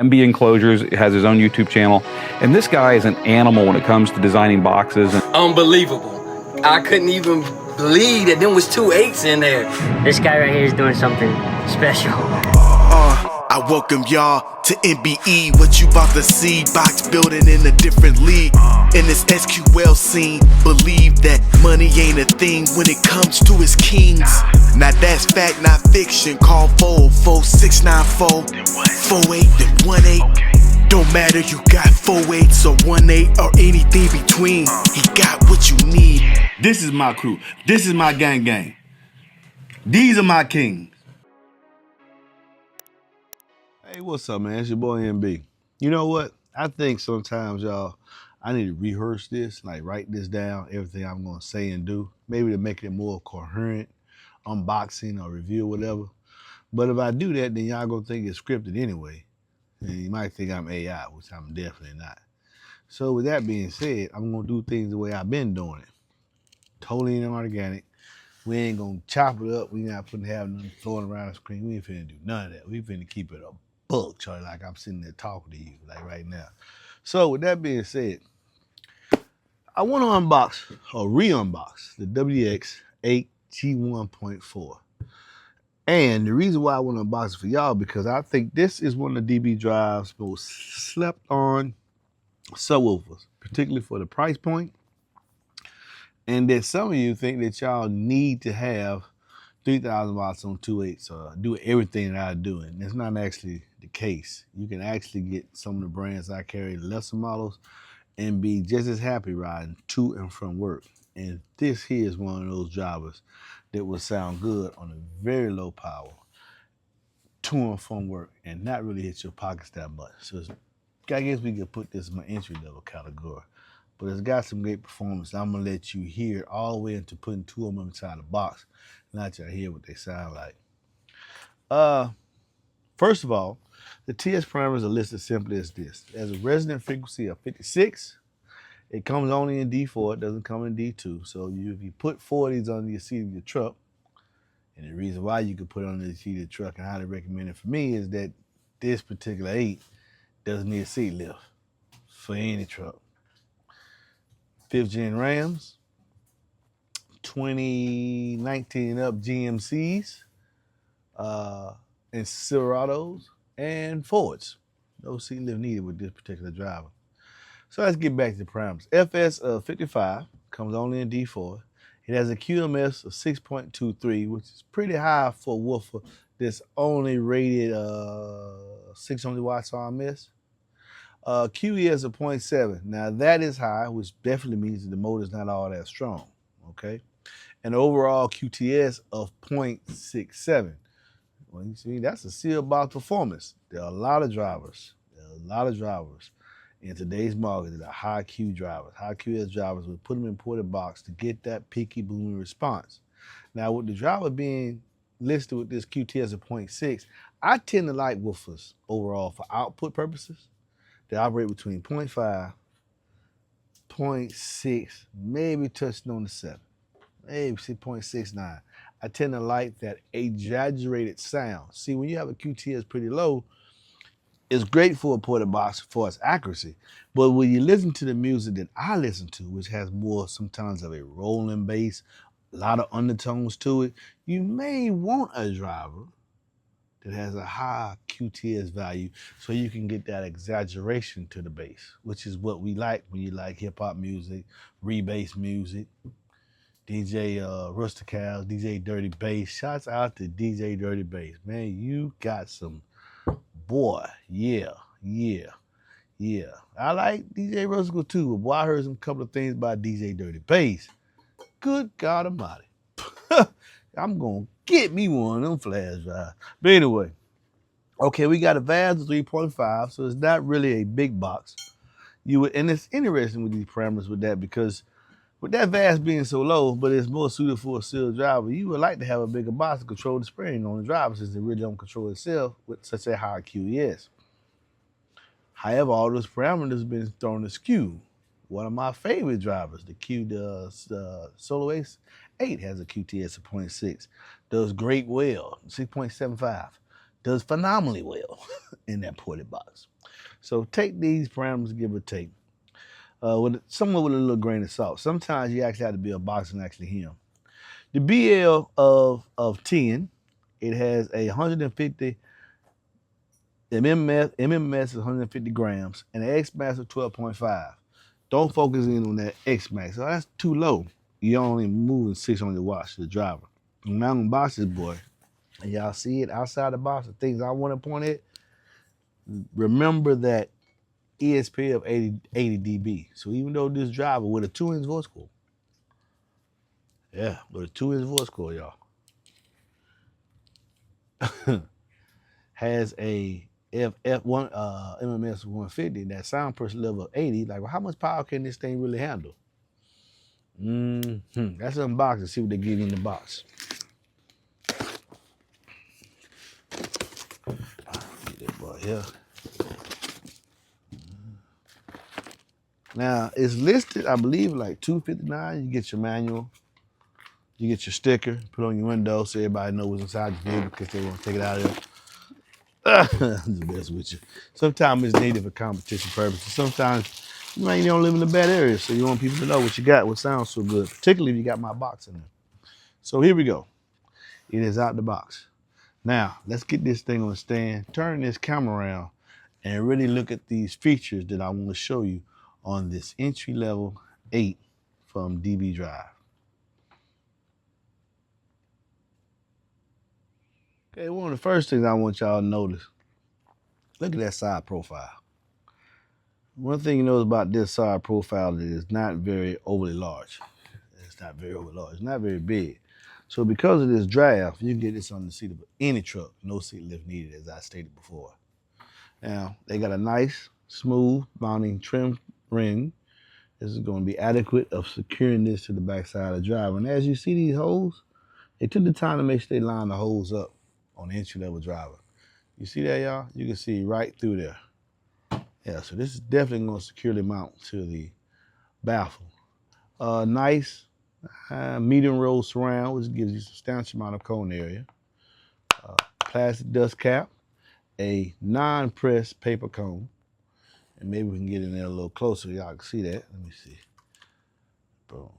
MBE Enclosures has his own YouTube channel, and this guy is an animal when it comes to designing boxes. Unbelievable. I couldn't even believe that there was 2 8s in there. This guy right here is doing something special. I welcome y'all to MBE. What you about to see, box building in a different league. In this SQL scene, believe that money ain't a thing when it comes to its kings. Now that's fact, not fiction. Call 44694 48 then 18. Don't matter, you got 4 8s or 1 8 or anything between. He got what you need. This is my crew. This is my gang. These are my kings. Hey, what's up, man? It's your boy MB. You know what? I think sometimes, y'all, I need to rehearse this, like write this down, everything I'm gonna say and do, maybe to make it more coherent, unboxing or review or whatever. But if I do that, then y'all gonna think it's scripted anyway. And you might think I'm AI, which I'm definitely not. So with that being said, I'm gonna do things the way I've been doing it. Totally inorganic. We ain't gonna chop it up. We not putting nothing floating around the screen. We ain't finna do none of that. We finna keep it a book, Charlie, like I'm sitting there talking to you, like right now. So with that being said, I want to unbox or re-unbox the WDX 8G1.4. And the reason why I want to unbox it for y'all, because I think this is one of the DB Drive's most slept on subwoofers, particularly for the price point. And that some of you think that y'all need to have 3,000 watts on 2 8s or do everything that I do. And that's not actually the case. You can actually get some of the brands I carry, lesser models, and be just as happy riding to and from work. And this here is one of those drivers that will sound good on a very low power to and from work and not really hit your pockets that much. So I guess we could put this in my entry level category. But it's got some great performance. I'm gonna let you hear all the way into putting 2 of them inside the box. Let y'all hear what they sound like. First of all, the TS parameters are listed simply as this. There's a resonant frequency of 56. It comes only in D4, it doesn't come in D2. So if you put 4 of these under your seat of your truck, and the reason why you could put it under the seat of the truck and highly recommend it for me is that this particular 8 doesn't need a seat lift for any truck. 5th gen Rams, 2019 and up GMCs, and Silverados, and Fords. No seat lift needed with this particular driver. So let's get back to the parameters. FS of 55, comes only in D4. It has a QMS of 6.23, which is pretty high for a woofer that's only rated 600 watts RMS. QES of 0.7. Now that is high, which definitely means that the motor is not all that strong, okay? And overall QTS of 0.67. Well, you see, that's a sealed box performance. There are a lot of drivers. In today's market that are high Q drivers. High QS drivers would put them in ported box to get that peaky booming response. Now with the driver being listed with this QTS of 0.6, I tend to like woofers overall for output purposes. They operate between 0.5, 0.6, maybe touching on the 7, maybe 0.69. I tend to like that exaggerated sound. See, when you have a QTS pretty low, it's great for a ported box for its accuracy. But when you listen to the music that I listen to, which has more sometimes of a rolling bass, a lot of undertones to it, you may want a driver that has a high QTS value so you can get that exaggeration to the bass, which is what we like when you like hip hop music, re-bass music, DJ Rustical, DJ Dirty Bass. Shouts out to DJ Dirty Bass. Man, you got some, boy, yeah. I like DJ Rustical too, but boy, I heard some couple of things about DJ Dirty Bass. Good God Almighty. I'm gonna get me one of them flash drives. But anyway, okay, we got a VAS of 3.5, so it's not really a big box. And it's interesting with these parameters with that because with that VAS being so low, but it's more suited for a sealed driver, you would like to have a bigger box to control the spring on the driver since it really don't control itself with such a high QES. However, all those parameters have been thrown askew. One of my favorite drivers, the Solo Ace 8 has a QTS of 0.6, does great well, 6.75, does phenomenally well in that ported box. So take these parameters, give or take, somewhat with a little grain of salt. Sometimes you actually have to be a boxer and actually hear 'em. The BL of 10, it has a 150 MMS is 150 grams, and an X max of 12.5. Don't focus in on that X max. So that's too low. You're only moving 6 on your watch, the driver. When I'm gonna box this boy, and y'all see it outside the box, the things I want to point at, remember that ESP of 80 dB. So even though this driver with a 2-inch voice cord, yeah, with a 2-inch voice cord, y'all, has a F1 MMS 150, that sound pressure level of 80, like, well, how much power can this thing really handle? Let's unbox and see what they give you in the box. Get that boy here. Now, it's listed, I believe, like $259. You get your manual, you get your sticker, put on your window so everybody knows what's inside your vehicle because they want to take it out of there. The best with you. Sometimes it's needed for competition purposes. Sometimes you don't live in a bad area, so you want people to know what you got, what sounds so good, particularly if you got my box in there. So here we go. It is out the box. Now, let's get this thing on the stand, turn this camera around, and really look at these features that I want to show you on this entry-level 8 from DB Drive. Okay, one of the first things I want y'all to notice, look at that side profile. One thing you notice about this side profile is it's not very overly large. It's not very overly large. It's not very big. So because of this draft, you can get this on the seat of any truck. No seat lift needed, as I stated before. Now, they got a nice, smooth mounting trim ring. This is going to be adequate of securing this to the backside of the driver. And as you see these holes, they took the time to make sure they line the holes up on the entry-level driver. You see that, y'all? You can see right through there. Yeah, so this is definitely going to securely mount to the baffle. Nice medium roll surround, which gives you a substantial amount of cone area. Plastic dust cap, a non-pressed paper cone, and maybe we can get in there a little closer. Y'all can see that. Let me see. Boom.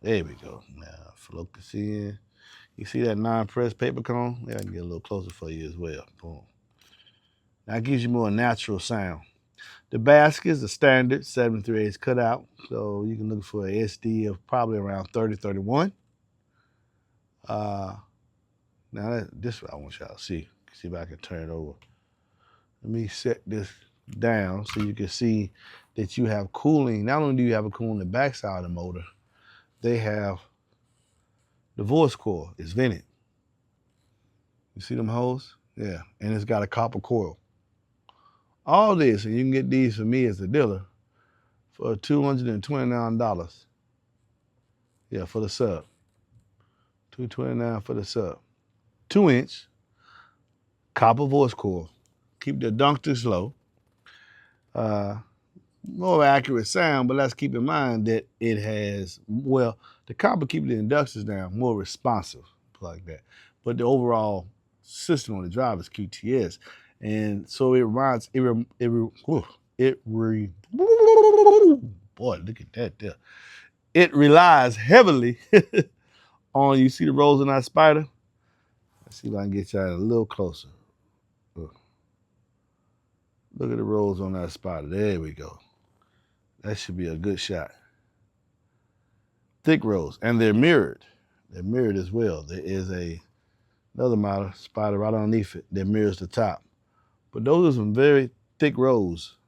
There we go. Now, focus in. You see that non-pressed paper cone? Yeah, I can get a little closer for you as well. Boom. Now it gives you more natural sound. The baskets are standard 7/3 cutout, so you can look for an SD of probably around 30, 31. Now this is what I want y'all to see. See if I can turn it over. Let me set this down so you can see that you have cooling. Not only do you have a cooling on the backside of the motor, they have the voice coil is vented. You see them holes? Yeah, and it's got a copper coil. All this, and you can get these for me as a dealer for $229. Yeah, for the sub. $229 for the sub. 2-inch copper voice coil. Keep the inductors low. More accurate sound, but let's keep in mind that it has, well, the copper keeps the inductors down, more responsive, like that. But the overall system on the drive is QTS. And so it reminds, boy, look at that there. It relies heavily on, you see the rolls in that spider? Let's see if I can get y'all a little closer. Look at the rolls on that spider. There we go. That should be a good shot. Thick rolls, and they're mirrored. They're mirrored as well. There is another model spider right underneath it that mirrors the top. But those are some very thick rolls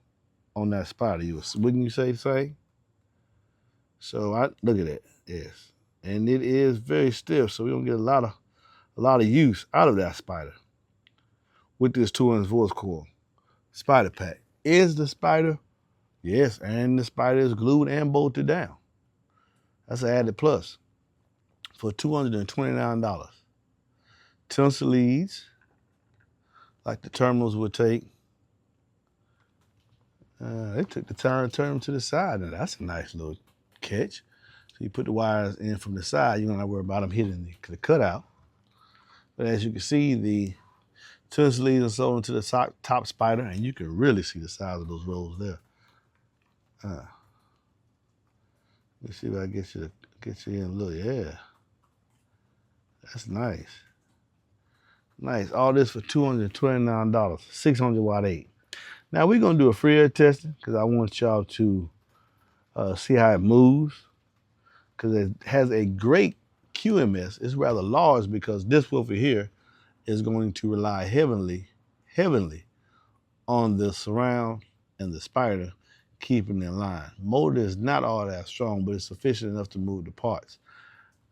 on that spider. Wouldn't you say? So look at that. Yes, and it is very stiff, so we don't get a lot of use out of that spider with this 2-inch voice coil. Spider pack. Is the spider? Yes, and the spider is glued and bolted down. That's an added plus for $229. Tinsel leads, like the terminals would take. They took the time to turn them to the side, and that's a nice little catch. So you put the wires in from the side, you don't have to worry about them hitting the cutout. But as you can see, the Twin sleeves and sold into the top spider, and you can really see the size of those rolls there. Let's see if I get you in a little. Yeah, that's nice. Nice. All this for $229, 600 watt 8. Now we're gonna do a free air testing because I want y'all to see how it moves. Because it has a great QMS. It's rather large because this woofer here is going to rely heavily on the surround and the spider keeping in line. Motor is not all that strong, but it's sufficient enough to move the parts.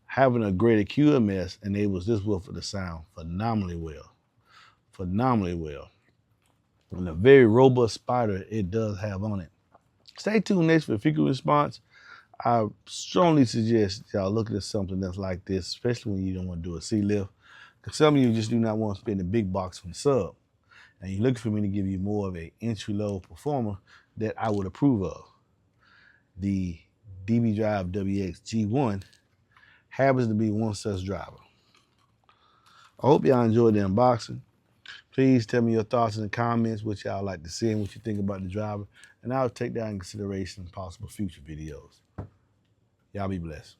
Having a greater QMS enables this woofer to sound phenomenally well. Phenomenally well. And a very robust spider it does have on it. Stay tuned next for frequent response. I strongly suggest y'all look at something that's like this, especially when you don't want to do a C-lift. Because some of you just do not want to spend a big box from sub. And you're looking for me to give you more of a entry-level performer that I would approve of. The DB Drive WDX G1 happens to be one such driver. I hope y'all enjoyed the unboxing. Please tell me your thoughts in the comments, what y'all like to see and what you think about the driver. And I'll take that in consideration in possible future videos. Y'all be blessed.